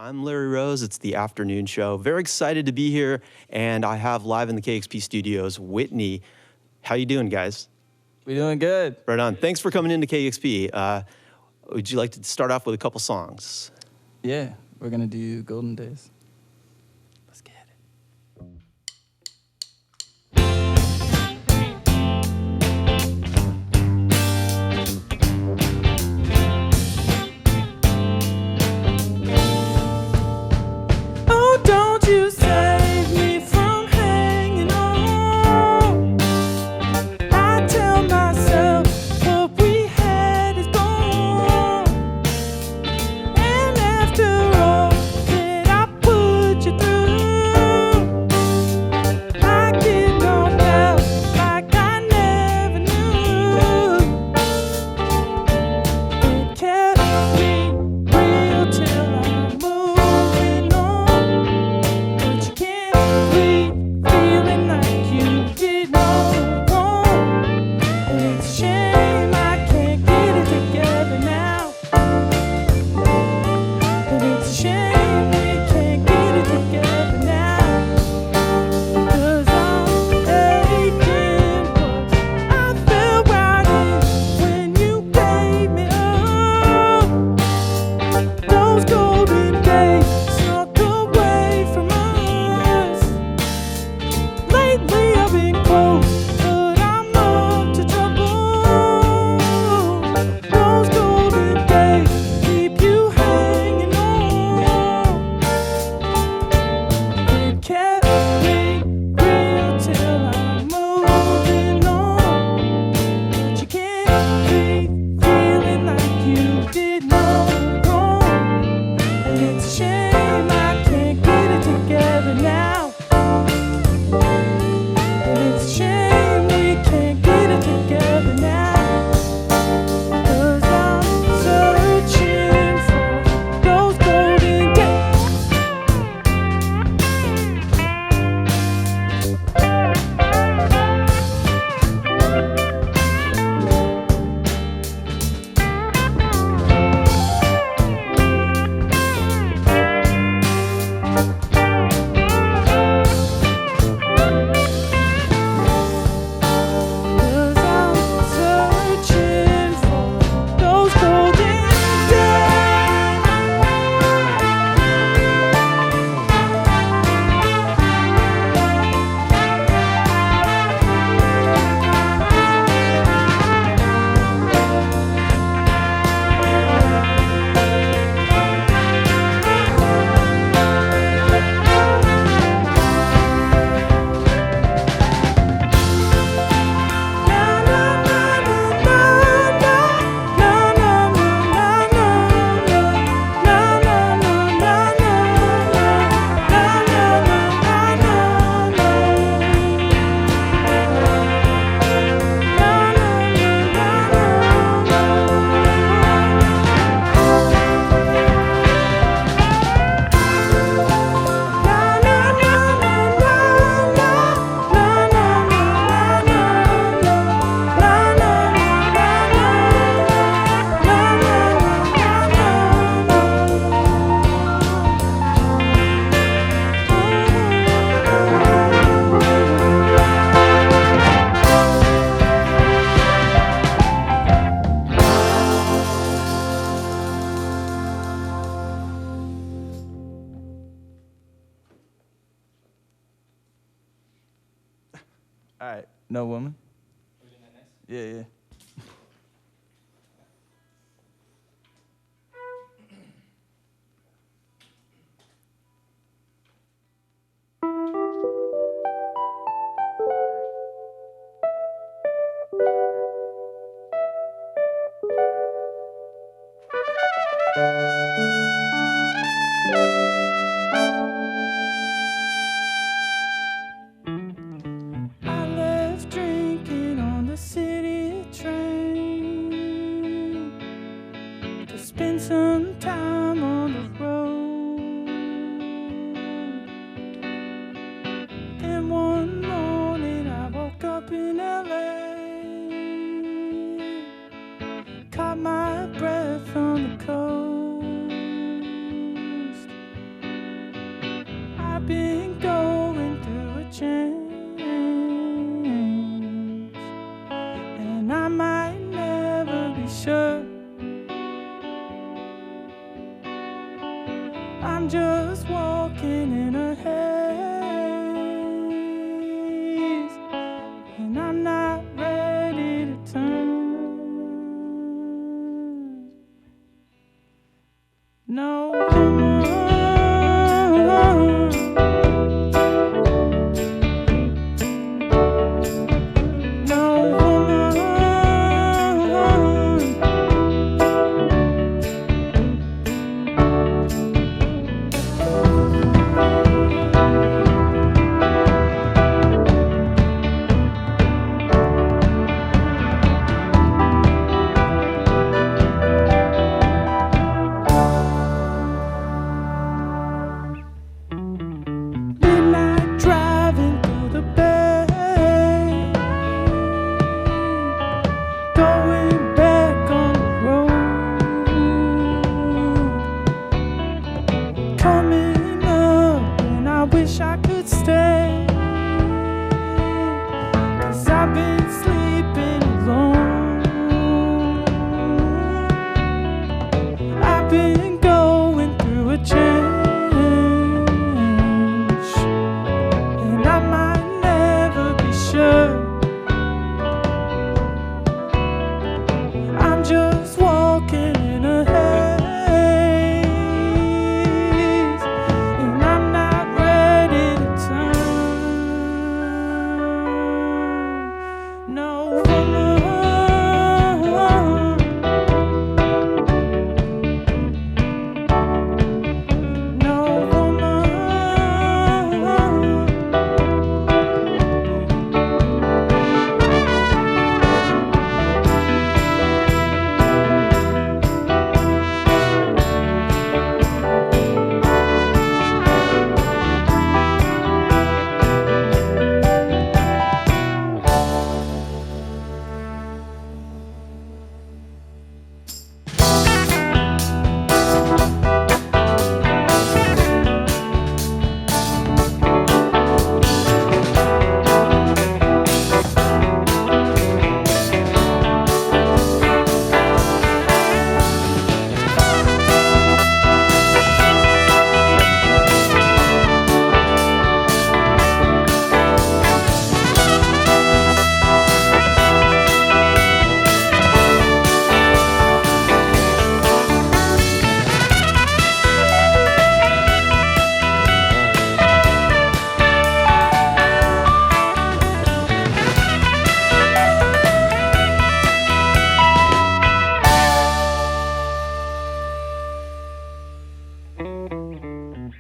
I'm Larry Rose. It's the afternoon show. Very excited to be here, and I have live in the KEXP studios, Whitney. How you doing, guys? We doing good. Right on. Thanks for coming into KEXP. Would you like to start off with a couple songs? Yeah, we're gonna do Golden Days. Let's get it. Oh, don't you save me from hanging on. I tell myself what we had is gone. And after all that I put you through, I get knocked out like I never knew. It kept me real till I'm moving on. But you can't leave feeling like you did no wrong. And it's a shame I can't get it together now. But it's a shame we can't get it together now. 'Cause I'm aching, but I fell right in when you gave me up. Those golden days snuck away from us. Lately I've been close, but I'm up to trouble. Those golden days keep you hanging on. It kept me real till I'm moving on. But you can't leave feeling like you did no wrong. And it's a shame I can't get it together now. And it's a shame we can't get it together now. 'Cause I'm searching for those golden days. Cause I'm searching for those golden All right, No Woman. Yeah, yeah. I left drinking on the city I've been going through a change, and I might never be sure. I'm just walking in a haze, and I'm not ready to turn. No woman, no woman. Midnight driving through the bay, going back on the road, coming up, and I wish I could stay, 'cause I've been sleeping alone. I've been going through a change, and I might never be sure. I'm just walking in a haze, and I'm not ready to turn. No woman, no woman.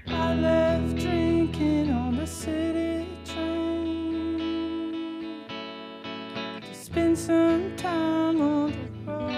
I left drinking on the city train to spend some time on the road.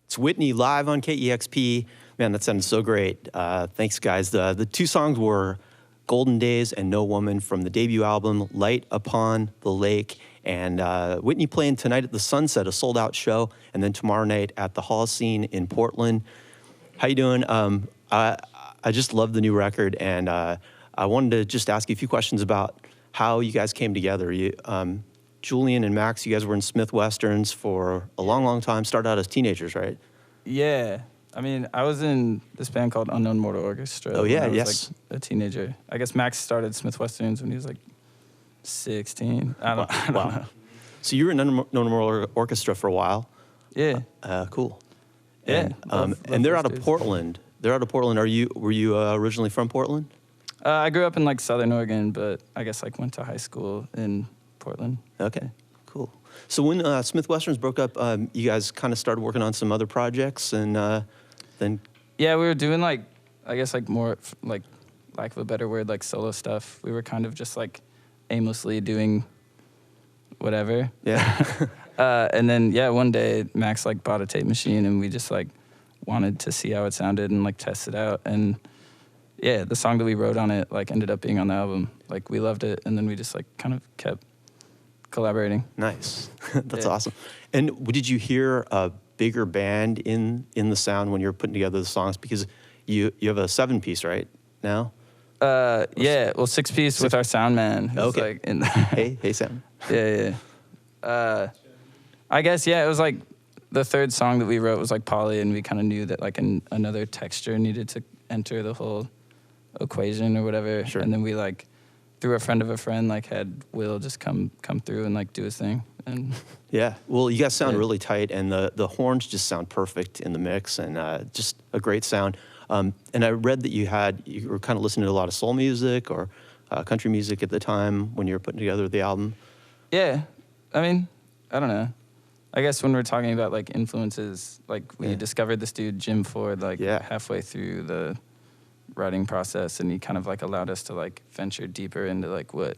It's Whitney live on KEXP. Man, that sounded so great. Thanks, guys. The two songs were Golden Days and No Woman from the debut album, Light Upon the Lake. And Whitney playing tonight at the Sunset, a sold-out show, and then tomorrow night at the Holocene in Portland. How you doing? I just love the new record, and I wanted to just ask you a few questions about how you guys came together. Julian and Max, you guys were in Smith Westerns for a long, long time. Started out as teenagers, right? Yeah. I mean, I was in this band called Unknown Mortal Orchestra. Oh, yeah, when I was yes. like a teenager. I guess Max started Smith Westerns when he was like 16. I don't know. So you were in Unknown Mortal Orchestra for a while. Yeah. Cool. Yeah. And, and they're out of Portland. They're out of Portland. Were you originally from Portland? I grew up in like Southern Oregon, but I guess like went to high school in Portland. Okay, cool. So when Smith Westerns broke up, you guys kind of started working on some other projects, and then Yeah, we were doing like, I guess like more like, lack of a better word, like solo stuff. We were kind of just like aimlessly doing whatever. yeah. And then yeah, one day Max like bought a tape machine, and we just like wanted to see how it sounded and like test it out. And yeah, the song that we wrote on it like ended up being on the album. Like we loved it, and then we just like kind of kept collaborating. Nice. That's Yeah. awesome. And did you hear a bigger band in the sound when you were putting together the songs? Because you have a 7-piece right now. Yeah, well, 6-piece with our sound man. Who's Okay. Like in Hey, Sam. yeah. I guess, yeah, it was like the third song that we wrote was like poly, and we kind of knew that like another texture needed to enter the whole equation or whatever. Sure. And then we like, through a friend of a friend, like had Will just come through and like do his thing. And Yeah. Well, you guys sound Yeah. really tight, and the horns just sound perfect in the mix, and just a great sound. And I read that you were kind of listening to a lot of soul music or country music at the time when you were putting together the album. yeah, I mean, I don't know. I guess when we're talking about like influences, like we Yeah. discovered this dude Jim Ford like Yeah. halfway through the writing process, and he kind of like allowed us to like venture deeper into like what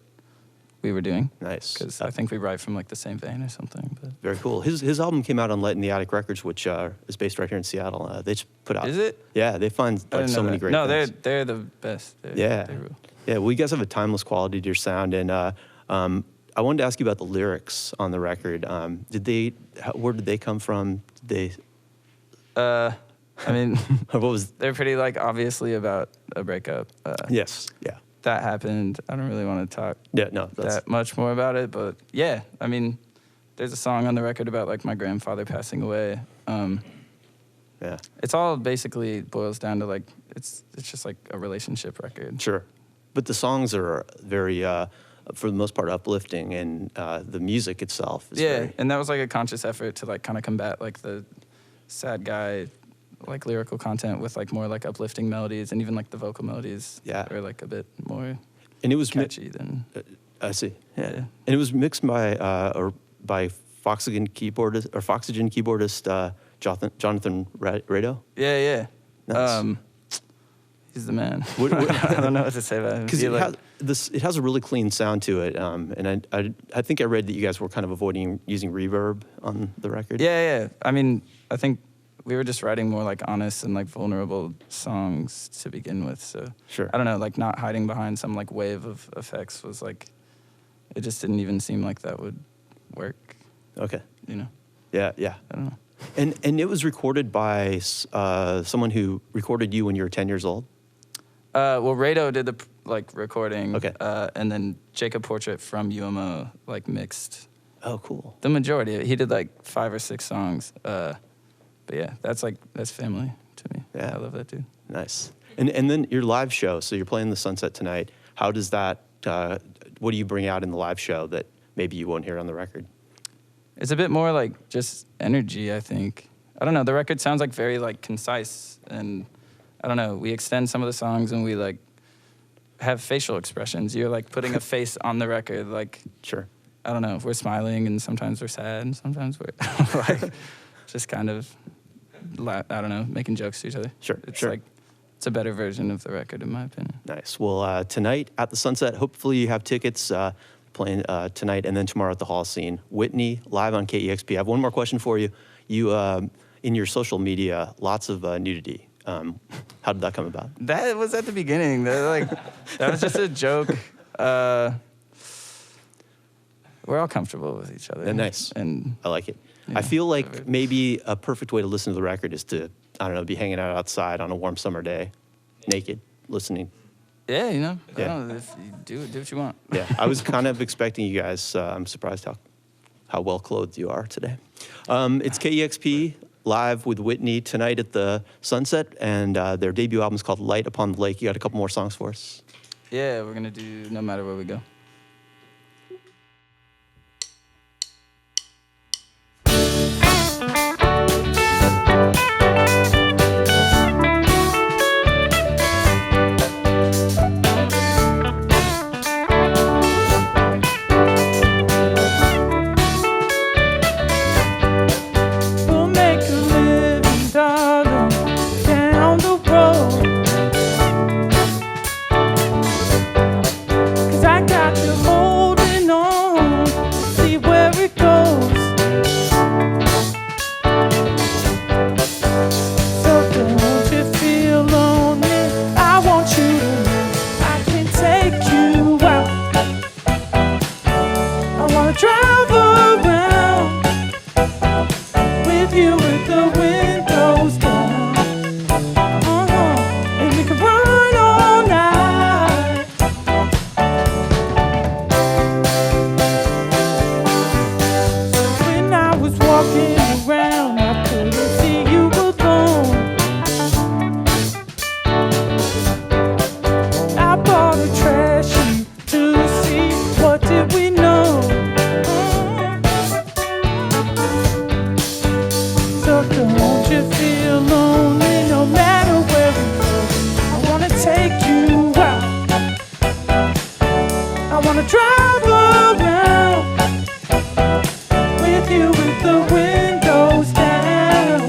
we were doing. Nice. Because I think we write from like the same vein or something. But Very cool. His album came out on Light in the Attic Records, which is based right here in Seattle. They just put out. is it? Yeah, they find I like didn't so know many that. great No, things. they're the best. Yeah. They rule. Yeah, well, you guys have a timeless quality to your sound, and I wanted to ask you about the lyrics on the record. Where did they come from? I mean, What was? they're pretty like obviously about a breakup. Yes, yeah, That happened. I don't really want to talk yeah. No, that's that much more about it, but yeah, I mean, there's a song on the record about like my grandfather passing away. yeah, It's all basically boils down to like it's just like a relationship record. sure. But the songs are very, for the most part, uplifting, and the music itself is Yeah, very, and that was like a conscious effort to like kind of combat like the sad guy like lyrical content with like more like uplifting melodies, and even like the vocal melodies Yeah. are like a bit more and it was catchy than I see. Yeah. Yeah. And it was mixed by Foxygen keyboardist Jonathan Rado. yeah. Nice. He's the man. What- I don't know what to say about him. Because He, it has a really clean sound to it, and I think I read that you guys were kind of avoiding using reverb on the record. Yeah. I mean, I think we were just writing more like honest and like vulnerable songs to begin with. So Sure. I don't know, like not hiding behind some like wave of effects was like, it just didn't even seem like that would work. Okay. You know, Yeah. I don't know. And it was recorded by someone who recorded you when you were 10 years old. Well, Rado did the like recording. Okay. And then Jacob Portrait from UMO like mixed Oh, cool. the majority of it. He did like 5 or 6 songs. But yeah, that's family to me. Yeah. I love that dude. Nice. And then your live show. So you're playing the Sunset tonight. How does that? What do you bring out in the live show that maybe you won't hear on the record? It's a bit more like just energy, I think. I don't know. The record sounds like very like concise, and I don't know. We extend some of the songs, and we like have facial expressions. You're like putting a face on the record. Like Sure. I don't know. We're smiling, and sometimes we're sad, and sometimes we're like just kind of I don't know, making jokes to each other. Sure, It's sure. like it's a better version of the record, in my opinion. Nice. Well, tonight at the Sunset, hopefully you have tickets playing tonight, and then tomorrow at the Hall Scene. Whitney, live on KEXP. I have one more question for you. You, in your social media, lots of nudity. How did that come about? That was at the beginning. That was just a joke. We're all comfortable with each other. Nice. And I like it. Yeah, I feel like whatever. maybe a perfect way to listen to the record is to, I don't know, be hanging out outside on a warm summer day, naked, listening. yeah, you know, Yeah. I don't know, if you do what you want. Yeah, I was kind of expecting you guys. I'm surprised how well clothed you are today. It's KEXP live with Whitney tonight at the Sunset, and their debut album is called Light Upon the Lake. You got a couple more songs for us? Yeah, we're gonna do No Matter Where We Go. We'll make a living, darling, down the road. 'Cause I got you with the windows down. And we can run all night. When I was walking around, I couldn't see you were gone. I bought a trash heap to see what did we know. So don't you feel lonely no matter where we go. I wanna take you out. I wanna drive around with you with the windows down.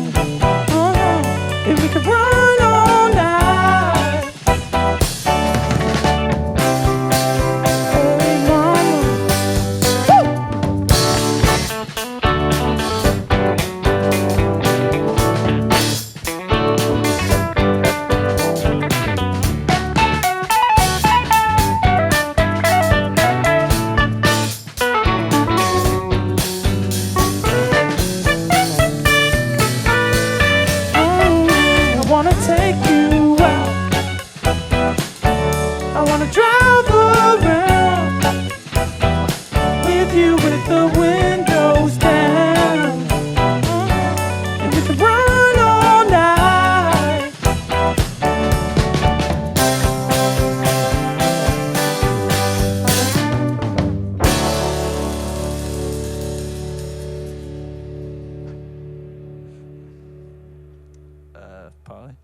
And we could run all night. Hey mama, I wanna take you out. I wanna drive around with you with the windows down. And we can run all night. Polly?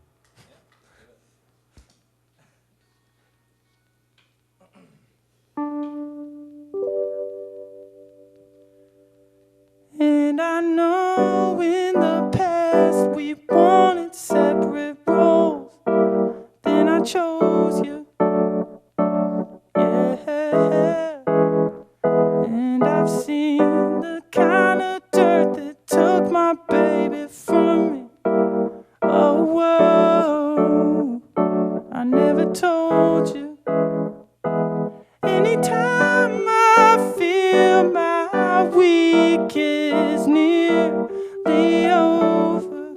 And I know in the past we wanted separate roles. Then I chose you. Yeah. And I've seen the kind of dirt that took my baby from me. Oh, whoa. I never told you. Anytime I feel my week is nearly over,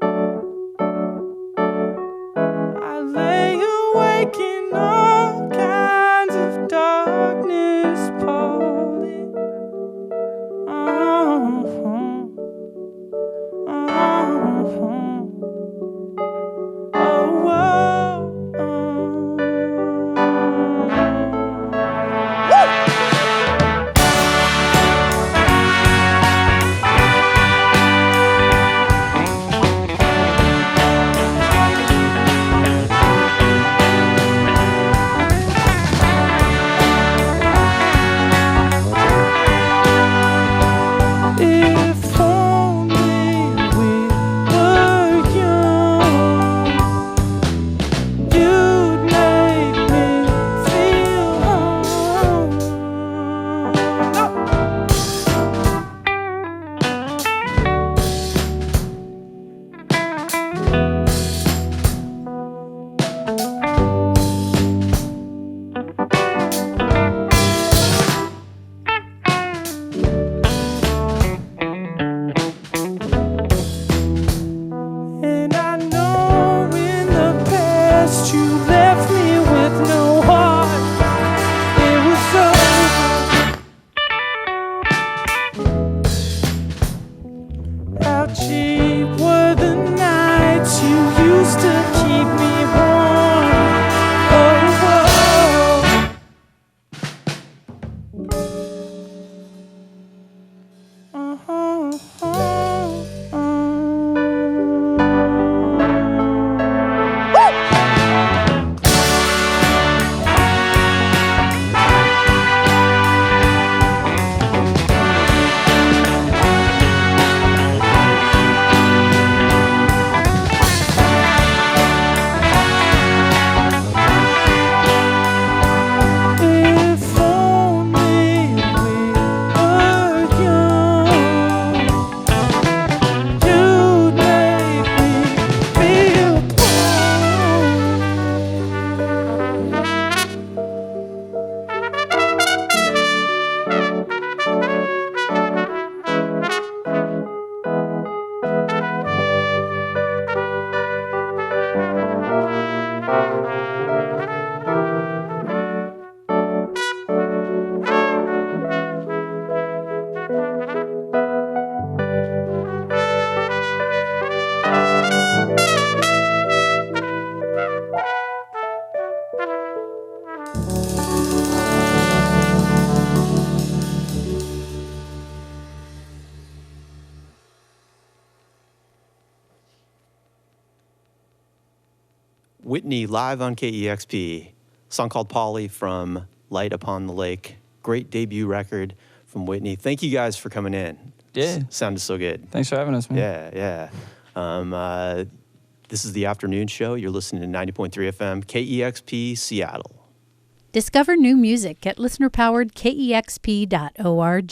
Whitney live on KEXP. Song called Polly from Light Upon the Lake. Great debut record from Whitney. Thank you guys for coming in. Yeah. Sounded so good. Thanks for having us, man. Yeah. This is the afternoon show. You're listening to 90.3 FM, KEXP, Seattle. Discover new music at listener-powered KEXP.org.